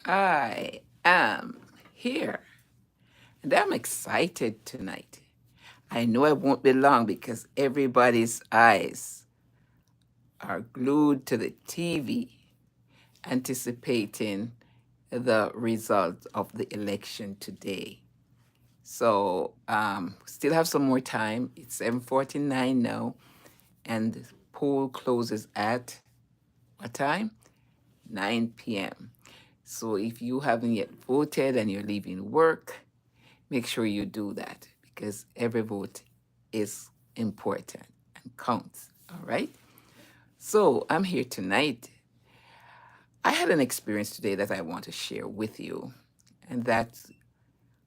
I am here and I'm excited tonight. I know it won't be long because everybody's eyes are glued to the TV anticipating the result of the election today. So, still have some more time. It's 7:49 now, and the poll closes at what time? 9 p.m. So if you haven't yet voted and you're leaving work, make sure you do that because every vote is important and counts. All right. So I'm here tonight. I had an experience today that I want to share with you, and that's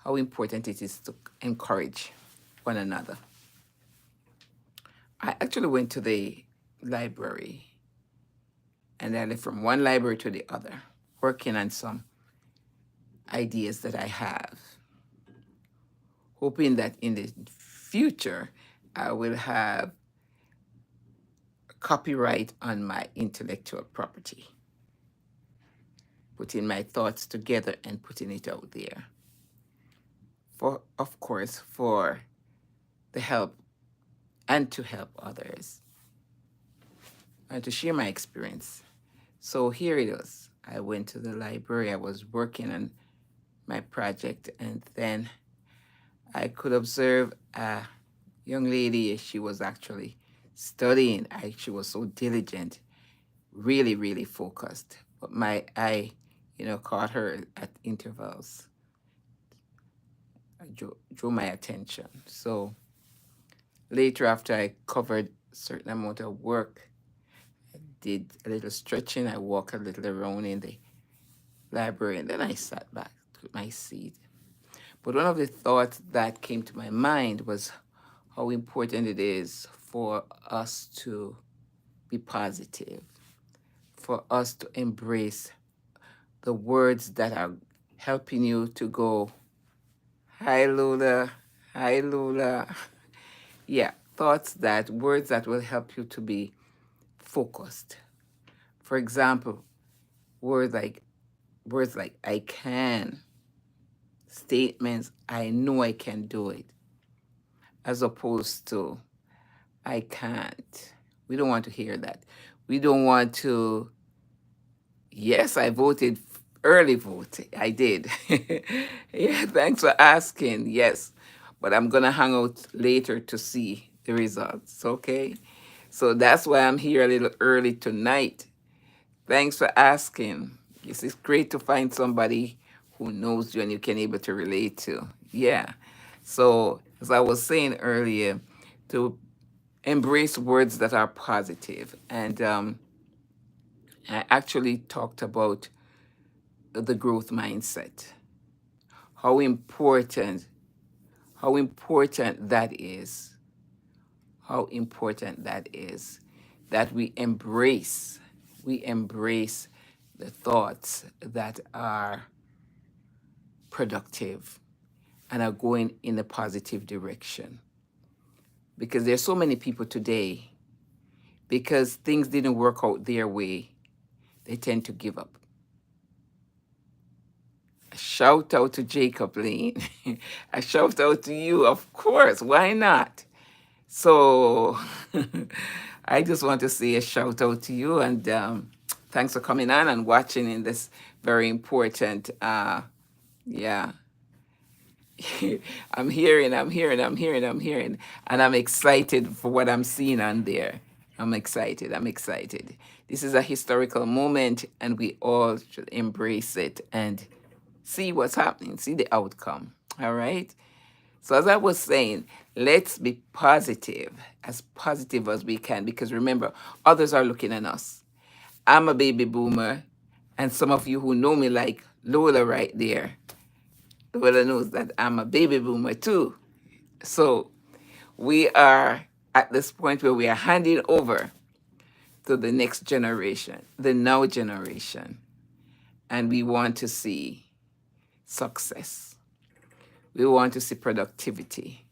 how important it is to encourage one another. I actually went to the library and I left from one library to the other, working on some ideas that I have, hoping that in the future I will have copyright on my intellectual property, putting my thoughts together and putting it out there. For, of course, for the help and to help others and to share my experience. So here it is. I went to the library. I was working on my project, and then I could observe a young lady. She was actually studying. She was so diligent, really, really focused. But my eye, caught her at intervals. Drew my attention. So later, after I covered a certain amount of work, I did a little stretching. I walked a little around in the library, and then I sat back to my seat. But one of the thoughts that came to my mind was how important it is for us to be positive, for us to embrace the words that are helping you to go, hi, Lula, hi, Lula. Yeah, words that will help you to be focused. For example, words like I can, statements, I know I can do it, as opposed to I can't. We don't want to hear that. We don't want to, yes, I voted early vote. I did. Yeah, thanks for asking. Yes, but I'm going to hang out later to see the results, okay? So that's why I'm here a little early tonight. Thanks for asking. Yes, it's great to find somebody who knows you and you can able to relate to. Yeah. So as I was saying earlier, to embrace words that are positive. And I actually talked about the growth mindset, how important, how important that is, how important that is, that we embrace the thoughts that are productive and are going in a positive direction. Because there's so many people today, because things didn't work out their way, they tend to give up. A shout out to Jacob Lane. A shout out to you, of course. Why not? So I just want to say a shout out to you and thanks for coming on and watching in this very important, yeah. I'm hearing, and I'm excited for what I'm seeing on there. I'm excited. This is a historical moment, and we all should embrace it and see what's happening, see the outcome. All right. So, as I was saying, let's be positive, as positive as we can, because remember, others are looking at us. I'm a baby boomer, and some of you who know me, like Lola right there, Lola knows that I'm a baby boomer too. So, we are at this point where we are handing over to the next generation, the now generation, and we want to see success. We want to see productivity.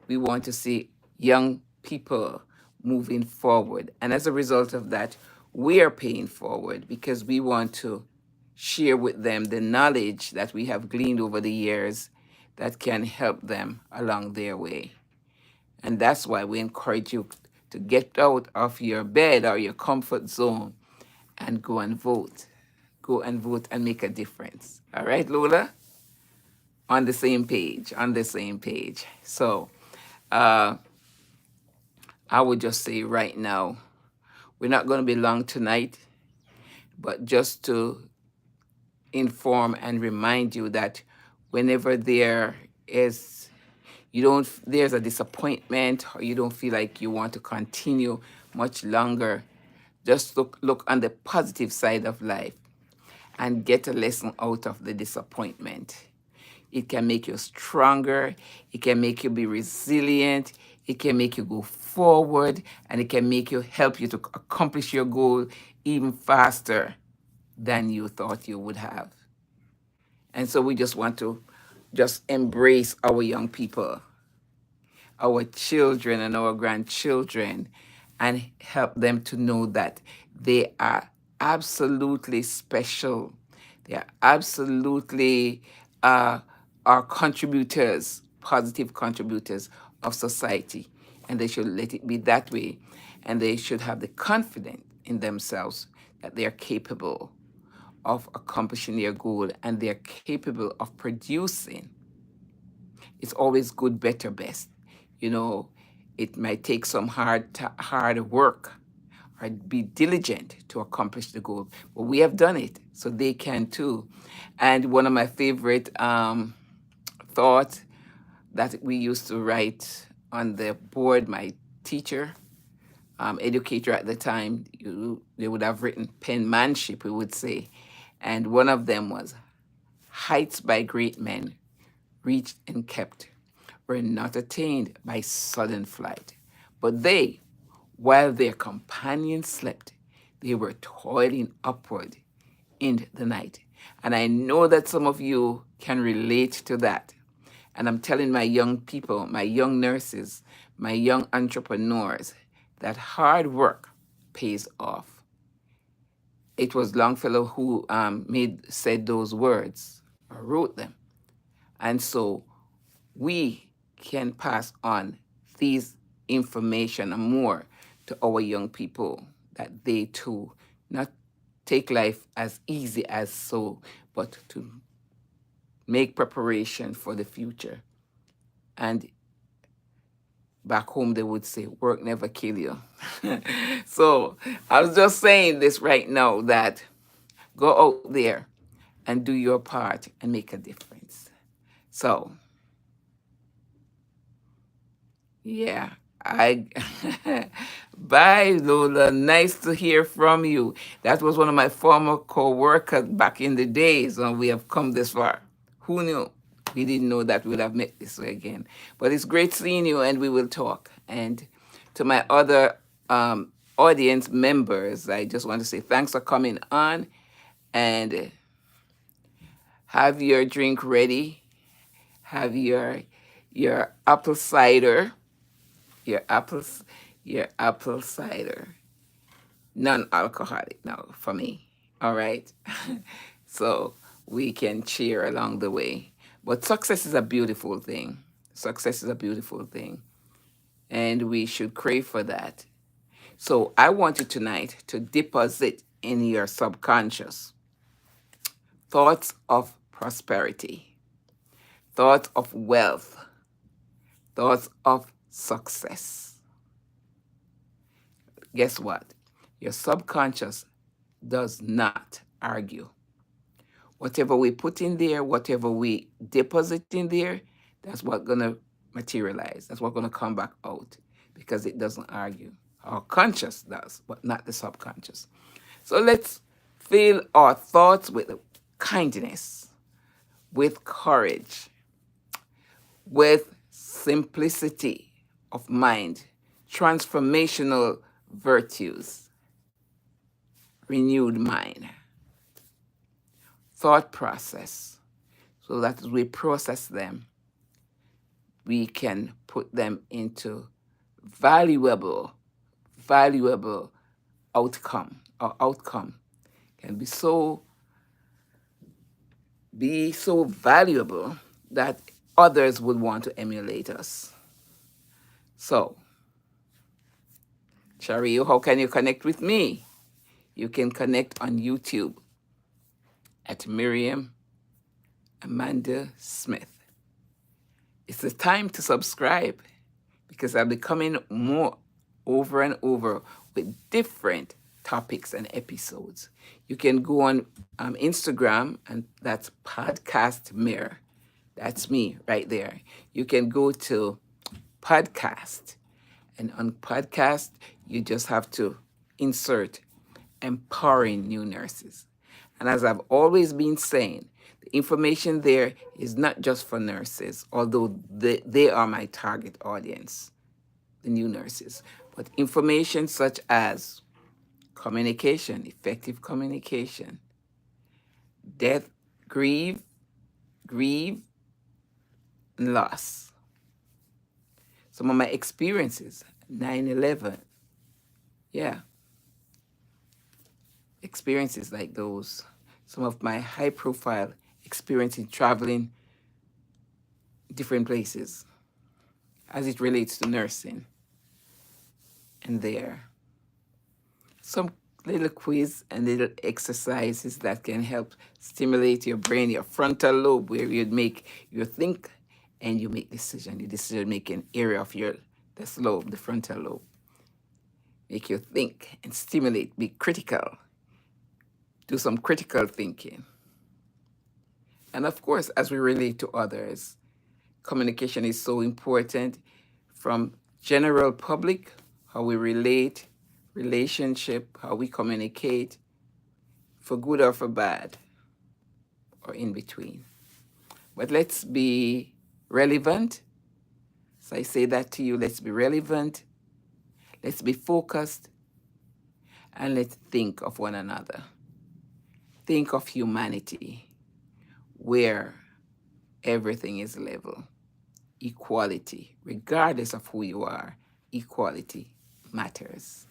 We want to see young people moving forward. And as a result of that, we are paying forward because we want to share with them the knowledge that we have gleaned over the years that can help them along their way. And that's why we encourage you to get out of your bed or your comfort zone and go and vote. Go and vote and make a difference. All right, Lola? On the same page, on the same page. So uh, I would just say right now, we're not going to be long tonight, but just to inform and remind you that whenever there is there's a disappointment or you don't feel like you want to continue much longer, just look on the positive side of life and get a lesson out of the disappointment. It can make you stronger, it can make you be resilient, it can make you go forward, and it can make you help you to accomplish your goal even faster than you thought you would have. And so we just want to just embrace our young people, our children and our grandchildren, and help them to know that they are absolutely special. They are absolutely are contributors, positive contributors of society. And they should let it be that way. And they should have the confidence in themselves that they are capable of accomplishing their goal and they're capable of producing. It's always good, better, best. You know, it might take some hard work or be diligent to accomplish the goal, but we have done it, so they can too. And one of my favorite thoughts that we used to write on the board, my teacher, educator at the time, they would have written penmanship, we would say. And one of them was, heights by great men reached and kept were not attained by sudden flight, but they, while their companions slept, they were toiling upward in the night. And I know that some of you can relate to that. And I'm telling my young people, my young nurses, my young entrepreneurs, that hard work pays off. It was Longfellow who said those words, or wrote them. And so we can pass on these information and more to our young people, that they too not take life as easy as so, but to make preparation for the future. And back home they would say, work never kill you. So I was just saying this right now, that go out there and do your part and make a difference. So yeah, I bye Lola. Nice to hear from you. That was one of my former co-workers back in the days, and we have come this far. Who knew? We didn't know that we'd have met this way again. But it's great seeing you, and we will talk. And to my other audience members, I just want to say thanks for coming on, and have your drink ready. Have your apple cider, your apples, your apple cider, non-alcoholic now for me. All right, so we can cheer along the way. But success is a beautiful thing. Success is a beautiful thing, and we should crave for that. So I want you tonight to deposit in your subconscious thoughts of prosperity, thoughts of wealth, thoughts of success. Guess what? Your subconscious does not argue. Whatever we put in there, whatever we deposit in there, that's what's going to materialize. That's what's going to come back out, because it doesn't argue. Our conscious does, but not the subconscious. So let's fill our thoughts with kindness, with courage, with simplicity of mind, transformational virtues, renewed mind, thought process, so that as we process them, we can put them into valuable outcome. Our outcome can be so be so valuable that others would want to emulate us. So, Shariu, how can you connect with me? You can connect on YouTube at Miriam Amanda Smith. It's the time to subscribe because I'll be coming more over and over with different topics and episodes. You can go on Instagram, and that's Podcast Mirror. That's me right there. You can go to Podcast, and on Podcast, you just have to insert empowering new nurses. And as I've always been saying, the information there is not just for nurses, although they are my target audience, the new nurses, but information such as communication, effective communication, death, grief, and loss. Some of my experiences, 9/11, yeah, experiences like those. Some of my high profile experience in traveling different places as it relates to nursing. And there, some little quiz and little exercises that can help stimulate your brain, your frontal lobe, where you think and you make decision, the decision making area of this lobe, the frontal lobe. Make you think and stimulate, be critical, do some critical thinking. And of course, as we relate to others, communication is so important, from general public, how we relate, relationship, how we communicate, for good or for bad, or in between. But let's be relevant. So I say that to you, let's be relevant, let's be focused, and let's think of one another. Think of humanity, where everything is level. Equality, regardless of who you are, equality matters.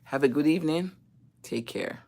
Have a good evening. Take care.